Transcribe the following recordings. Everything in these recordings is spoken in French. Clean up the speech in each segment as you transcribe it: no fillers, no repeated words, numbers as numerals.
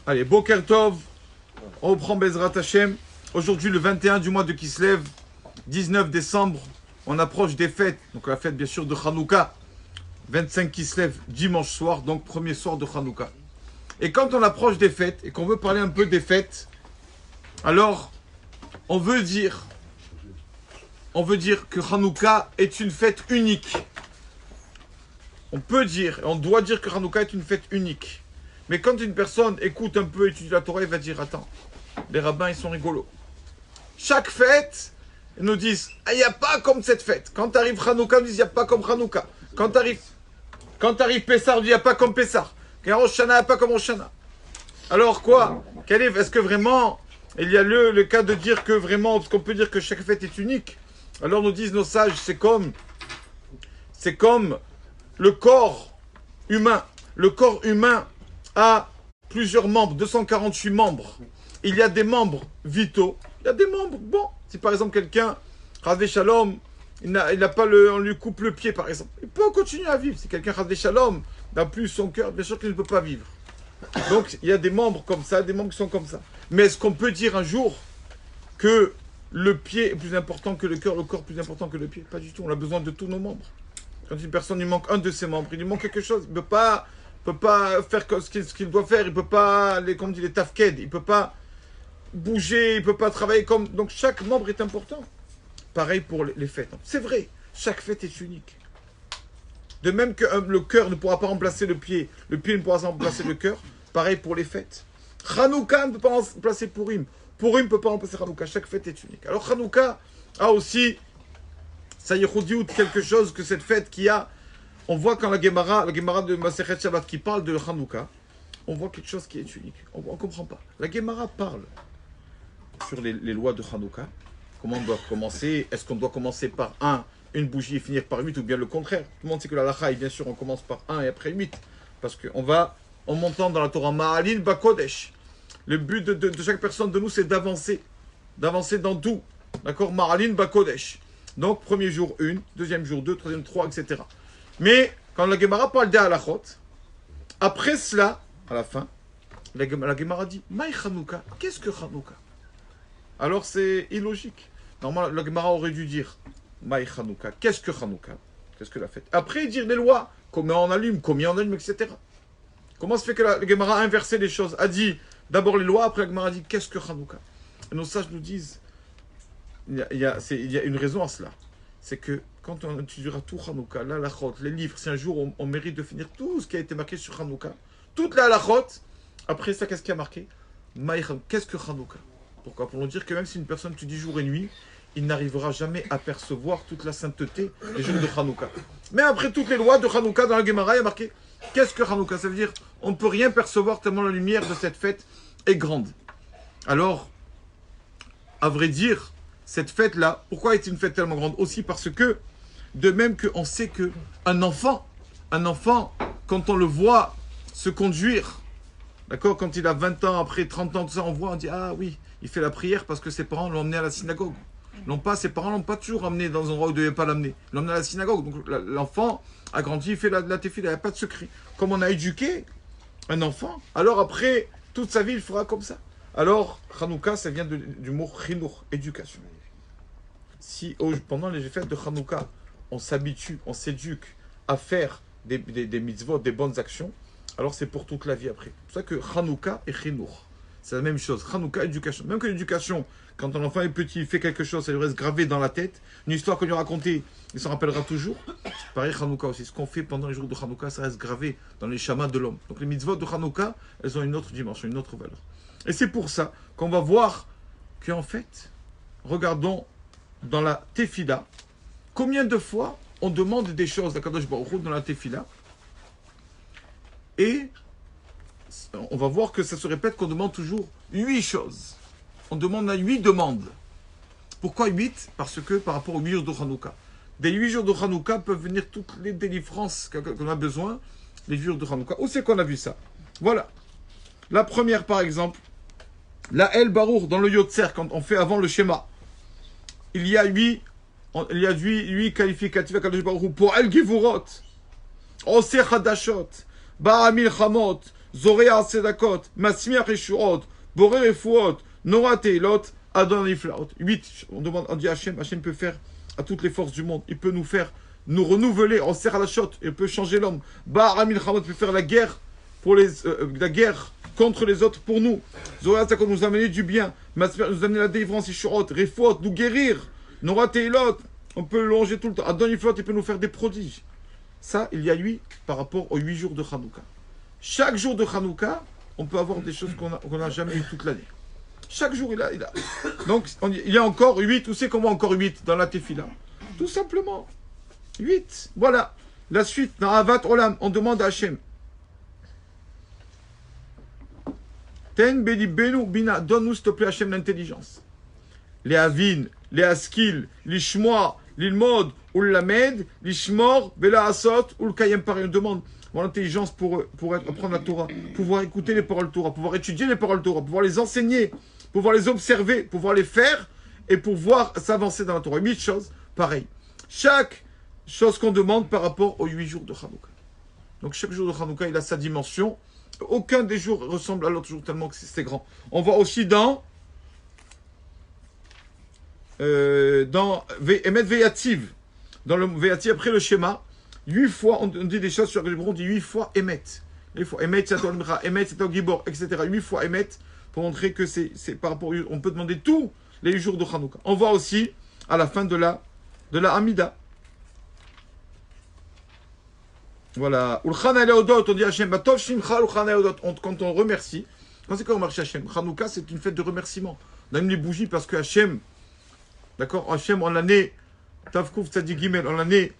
Allez, Boker Tov, on reprend Bezrat Hashem. Aujourd'hui, le 21 du mois de Kislev, 19 décembre, on approche des fêtes. Donc la fête, bien sûr, de Hanouka. 25 Kislev, dimanche soir, donc premier soir de Hanouka. Et quand on approche des fêtes, et qu'on veut parler un peu des fêtes, alors, on veut dire que Hanouka est une fête unique. On peut dire, on doit dire que Hanouka est une fête unique. Mais quand une personne écoute un peu, étudie la Torah, il va dire, attends, les rabbins, ils sont rigolos. Chaque fête, ils nous disent, il n'y a pas comme cette fête. Quand arrive Hanouka, ils disent, il n'y a pas comme Hanouka. Quand arrive Pessah, on dit, il n'y a pas comme Pessah. Quand Rosh Hashanah, il n'y a pas comme Rosh Hashanah. Alors quoi? Est-ce que vraiment, il y a le cas de dire que vraiment, parce qu'on peut dire que chaque fête est unique. Alors nous disent nos sages, c'est comme le corps humain. Le corps humain a plusieurs membres, 248 membres. Il y a des membres vitaux, il y a des membres bons. Si par exemple quelqu'un, Chasvé Shalom, il n'a pas on lui coupe le pied par exemple, il peut continuer à vivre. Si quelqu'un, Chasvé Shalom, n'a plus son cœur, bien sûr qu'il ne peut pas vivre. Donc il y a des membres comme ça, des membres qui sont comme ça. Mais est-ce qu'on peut dire un jour que le pied est plus important que le corps plus important que le pied? Pas du tout, on a besoin de tous nos membres. Quand une personne lui manque un de ses membres, il lui manque quelque chose, il ne peut pas faire ce qu'il doit faire, il ne peut pas, les tafked, il ne peut pas bouger, il ne peut pas travailler comme... Donc chaque membre est important. Pareil pour les fêtes. C'est vrai, chaque fête est unique. De même que le cœur ne pourra pas remplacer le pied ne pourra pas remplacer le cœur, pareil pour les fêtes. Hanouka ne peut pas remplacer Purim. Purim ne peut pas remplacer Hanouka. Chaque fête est unique. Alors Hanouka a aussi, ça y est, quelque chose que cette fête qui a... On voit quand la Gemara de Masechet Shabbat qui parle de Hanouka, on voit quelque chose qui est unique. On ne comprend pas. La Gemara parle sur les lois de Hanouka. Comment on doit commencer? Est-ce qu'on doit commencer par une bougie et finir par 8 ou bien le contraire? Tout le monde sait que la lacha, bien sûr, on commence par 1 et après 8. Parce qu'on va, en montant dans la Torah, Ma'alin Bakodesh. Le but de chaque personne de nous, c'est d'avancer. D'avancer dans tout. D'accord? Ma'alin Bakodesh. Donc, premier jour 1, deuxième jour 2, troisième 3, etc. Mais, quand la Gemara parle des halachot, après cela, à la fin, la Gemara dit, Maï Hanouka, qu'est-ce que Hanouka? Alors, c'est illogique. Normalement, la Gemara aurait dû dire, Maï Hanouka, qu'est-ce que Hanouka? Qu'est-ce que la fête? Après, dire les lois, combien on allume, etc. Comment se fait que la Gemara a inversé les choses? A dit d'abord les lois, après la Gemara a dit, qu'est-ce que Hanouka? Et nos sages nous disent, il y a une raison à cela. C'est que quand on étudiera tout Hanouka, la halachot, les livres, si un jour on mérite de finir tout ce qui a été marqué sur Hanouka, toute la halachot, après ça, qu'est-ce qui a marqué? Qu'est-ce que Hanouka? Pourquoi? Pour nous dire que même si une personne étudie jour et nuit, il n'arrivera jamais à percevoir toute la sainteté des jours de Hanouka. Mais après toutes les lois de Hanouka, dans la Gemara, il y a marqué qu'est-ce que Hanouka? Ça veut dire on ne peut rien percevoir tellement la lumière de cette fête est grande. Alors, à vrai dire, cette fête-là, pourquoi est-elle une fête tellement grande? Aussi parce que, de même qu'on sait qu'un enfant, quand on le voit se conduire, d'accord, quand il a 20 ans, après 30 ans, tout ça, on voit, on dit, ah oui, il fait la prière parce que ses parents l'ont emmené à la synagogue. Ses parents ne l'ont pas toujours emmené dans un endroit où il ne devait pas l'amener. Ils l'ont emmené à la synagogue. Donc l'enfant a grandi, il fait la tefila, il n'y a pas de secret. Comme on a éduqué un enfant, alors après, toute sa vie, il fera comme ça. Alors, Hanouka, ça vient du mot chinour, éducation. Si pendant les fêtes de Hanouka, on s'habitue, on s'éduque à faire des mitzvot, des bonnes actions, alors c'est pour toute la vie après. C'est pour ça que Hanouka et chinour, c'est la même chose. Hanouka, éducation. Même que l'éducation, quand un enfant est petit, il fait quelque chose, ça lui reste gravé dans la tête. Une histoire qu'on lui a racontée, il s'en rappellera toujours. Pareil, Hanouka aussi. Ce qu'on fait pendant les jours de Hanouka, ça reste gravé dans les chamas de l'homme. Donc les mitzvot de Hanouka, elles ont une autre dimension, une autre valeur. Et c'est pour ça qu'on va voir qu'en fait, regardons dans la tefila, combien de fois on demande des choses d'Akadosh Baruch Hu dans la tefila. Et on va voir que ça se répète qu'on demande toujours 8 choses. On demande à 8 demandes. Pourquoi 8? Parce que par rapport aux 8 jours de Hanouka. Des 8 jours de Hanouka peuvent venir toutes les délivrances qu'on a besoin, les 8 jours de Hanouka. Où c'est qu'on a vu ça? Voilà. La première, par exemple, la El Barour dans le Yotzer, quand on fait avant le schéma. Il y a 8 qualificatifs à Kadosh Baruch Hu pour El Givurot, Oseh Hadashot, Ba'amil Chamot, Zorea Sedakot, Masmiach Eshurot, Borer Efuot, Nora Teilot, Adon Iflaot. 8. On demande, on dit Hachem, Hachem peut faire à toutes les forces du monde. Il peut nous faire, nous renouveler, on serre à la chotte, il peut changer l'homme. Bahar Milchamot peut faire la guerre pour la guerre contre les autres pour nous. Zorat Sakot nous amener du bien. Masmiach nous amener la délivrance, Eshurot, Refuot, nous guérir. Nora Teilot, on peut le longer tout le temps. Adon Iflaot, il peut nous faire des prodiges. Ça, il y a 8 par rapport aux 8 jours de Hanouka. Chaque jour de Hanouka, on peut avoir des choses qu'on n'a jamais eues toute l'année. Chaque jour, il a. Donc, il y a encore 8. Où c'est comment encore 8 dans la Tefila? Tout simplement. 8. Voilà. La suite, dans Avat Olam, on demande à Hachem. Ten Beli Benu Bina, donne-nous s'il te plaît, Hachem, l'intelligence. Les Avin, les Askil, les Shmoa, l'Ilmod, ou l'Amed, l'Ishmor, Bela Asot, ou le Kayem Paris. On demande l'intelligence pour apprendre la Torah, pouvoir écouter les paroles Torah, pouvoir étudier les paroles Torah, pouvoir les enseigner, pouvoir les observer, pouvoir les faire et pouvoir s'avancer dans la Torah. 8 choses, pareil. Chaque chose qu'on demande par rapport aux 8 jours de Hanouka. Donc chaque jour de Hanouka, il a sa dimension. Aucun des jours ressemble à l'autre jour tellement que c'est grand. On voit aussi dans Emet Veyativ, dans le Veyativ, après le schéma, 8 fois, on dit des choses sur le on dit 8 fois Emet. 8 fois Emet, Sator Mra, Emet, Sator Gibor, etc. 8 fois Emet, pour montrer que c'est par rapport on peut demander tous les jours de Hanouka. On voit aussi à la fin de la Hamida. Voilà. Ulchan Eleodot, on dit Hachem, Batov Shimcha Ulchan Eleodot, quand on remercie. Quand c'est qu'on remercie Hachem? Hanouka, c'est une fête de remerciement. On allume les bougies parce que Hachem, d'accord, Hachem, en l'année, Tavkouf Tzadi Gimel, en l'année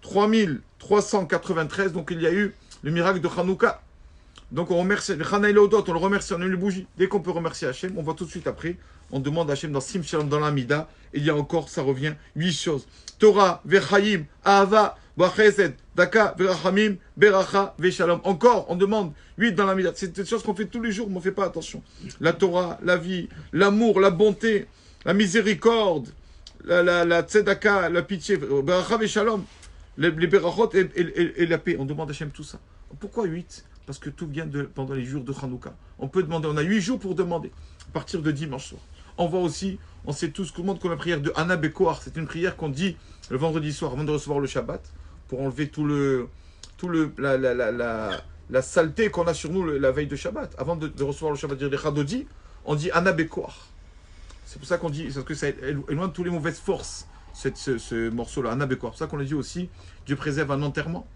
3393, donc il y a eu le miracle de Hanouka. Donc on remercie, le Chana Eleodot, on le remercie, on allume les bougies. Dès qu'on peut remercier Hachem, on voit tout de suite après, on demande à Hachem dans Sim Shalom, dans l'Amida, il y a encore, ça revient, 8 choses. Torah, Vechaim, Ahava, Bachesed, Daka, Verachamim, Beracha, Veshalom. Encore, on demande 8 dans l'Amida. C'est des choses qu'on fait tous les jours, mais on ne fait pas attention. La Torah, la vie, l'amour, la bonté, la miséricorde, la tzedaka, la pitié, Beracha, Veshalom, les Berachot et la paix. On demande à Hachem tout ça. Pourquoi 8? Parce que tout vient pendant les jours de Hanouka. On peut demander, on a 8 jours pour demander, à partir de dimanche soir. On voit aussi, on sait tous qu'on demande qu'on la prière de Anna Bekoar. C'est une prière qu'on dit le vendredi soir avant de recevoir le Shabbat, pour enlever la saleté qu'on a sur nous la veille de Shabbat. Avant de recevoir le Shabbat, dire les Chadodi, on dit Anna Bekoar. C'est pour ça qu'on dit, parce que ça éloigne toutes les mauvaises forces, ce morceau-là, Anna Bekoar. C'est pour ça qu'on a dit aussi, Dieu préserve un enterrement.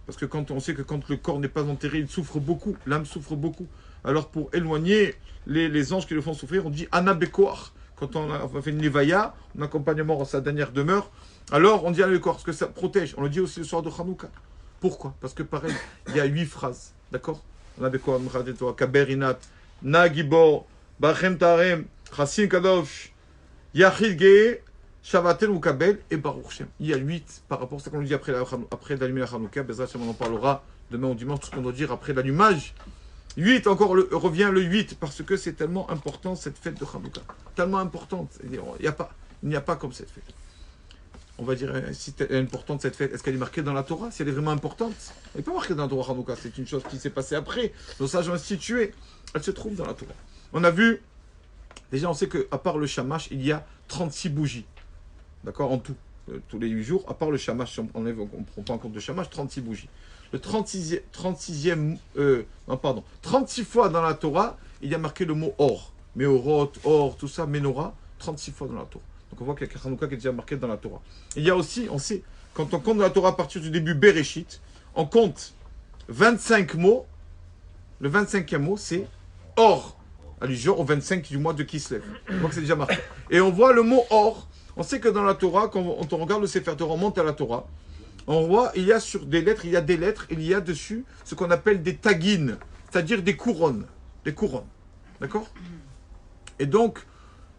Parce que quand on sait que quand le corps n'est pas enterré, il souffre beaucoup, l'âme souffre beaucoup. Alors pour éloigner les anges qui le font souffrir, on dit Anna Bekoar. Quand on a fait une levaya, un accompagnement à sa dernière demeure, alors on dit Anna Bekoar, parce que ça protège. On le dit aussi le soir de Hanouka. Pourquoi? Parce que pareil, il y a 8 phrases, d'accord? Anna Bekoar, Kaberinat, Nagibor, Bachem Tarem, Chassin Kadosh, Yachid Gee, Shavatel ou Kabel et Baruch Shem. Il y a 8 par rapport à ce qu'on nous dit après d'allumer la Hanouka. Bezrat Shem, on en parlera demain au dimanche, tout ce qu'on doit dire après l'allumage. 8, encore revient le 8, parce que c'est tellement important cette fête de Hanouka. Tellement importante. Il n'y a pas comme cette fête. On va dire, si elle est importante cette fête, est-ce qu'elle est marquée dans la Torah? Si elle est vraiment importante, elle n'est pas marquée dans la Torah Hanouka. C'est une chose qui s'est passée après. Nos sages ont institué. Elle se trouve dans la Torah. On a vu, déjà on sait qu'à part le shamash, il y a 36 bougies. D'accord, en tout, tous les 8 jours, à part le shamash, on ne prend pas en compte le shamash, 36 bougies. Le 36 fois dans la Torah, il y a marqué le mot or. Meorot, or, tout ça, menorah, 36 fois dans la Torah. Donc on voit qu'il y a Hanouka qui est déjà marqué dans la Torah. Il y a aussi, on sait, quand on compte dans la Torah à partir du début Bereshit, on compte 25 mots. Le 25e mot, c'est or, allusion au 25 du mois de Kislev. On voit que c'est déjà marqué. Et on voit le mot or. On sait que dans la Torah, quand on regarde le Sefer Torah, on monte à la Torah, on voit, il y a sur des lettres, il y a dessus ce qu'on appelle des tagines, c'est-à-dire des couronnes. Des couronnes. D'accord? Et donc,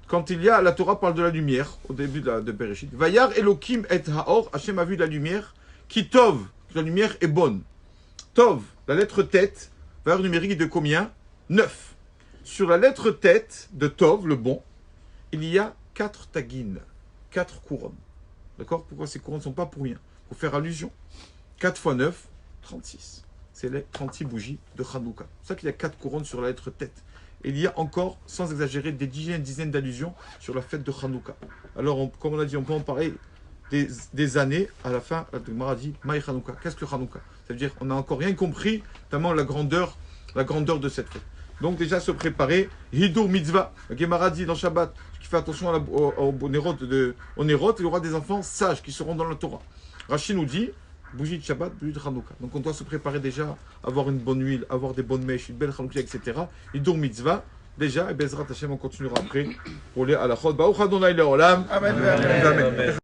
quand la Torah parle de la lumière, au début de Bereshit, Vayar Elohim et Haor, Hachem a vu la lumière, qui tov, la lumière est bonne. Tov, la lettre tête, valeur numérique de combien? 9. Sur la lettre tête de Tov, le bon, il y a 4 tagines. 4 couronnes. D'accord? Pourquoi ces couronnes ne sont pas pour rien? Pour faire allusion. 4 fois 9, 36. c'est les 36 bougies de Hanouka. C'est pour ça qu'il y a 4 couronnes sur la lettre tête. Et il y a encore, sans exagérer, des dizaines d'allusions sur la fête de Hanouka. Alors, comme on a dit, on peut en parler des années. À la fin, la Gemara dit Maï Hanouka. Qu'est-ce que Hanouka? Ça veut dire qu'on n'a encore rien compris, tellement la grandeur de cette fête. Donc, déjà, se préparer. Hidur mitzvah. La Gemara dit dans Shabbat, qui fait attention au Nérot, il y aura des enfants sages qui seront dans la Torah. Rachid nous dit bougie de Shabbat, bougie de Hanouka. Donc on doit se préparer déjà, avoir une bonne huile, avoir des bonnes mèches, une belle Hanouka, etc. Hidur mitzvah, déjà, et Bezrat Hashem, on continuera après pour les halachot. Baruch Adonai Leolam. Amen.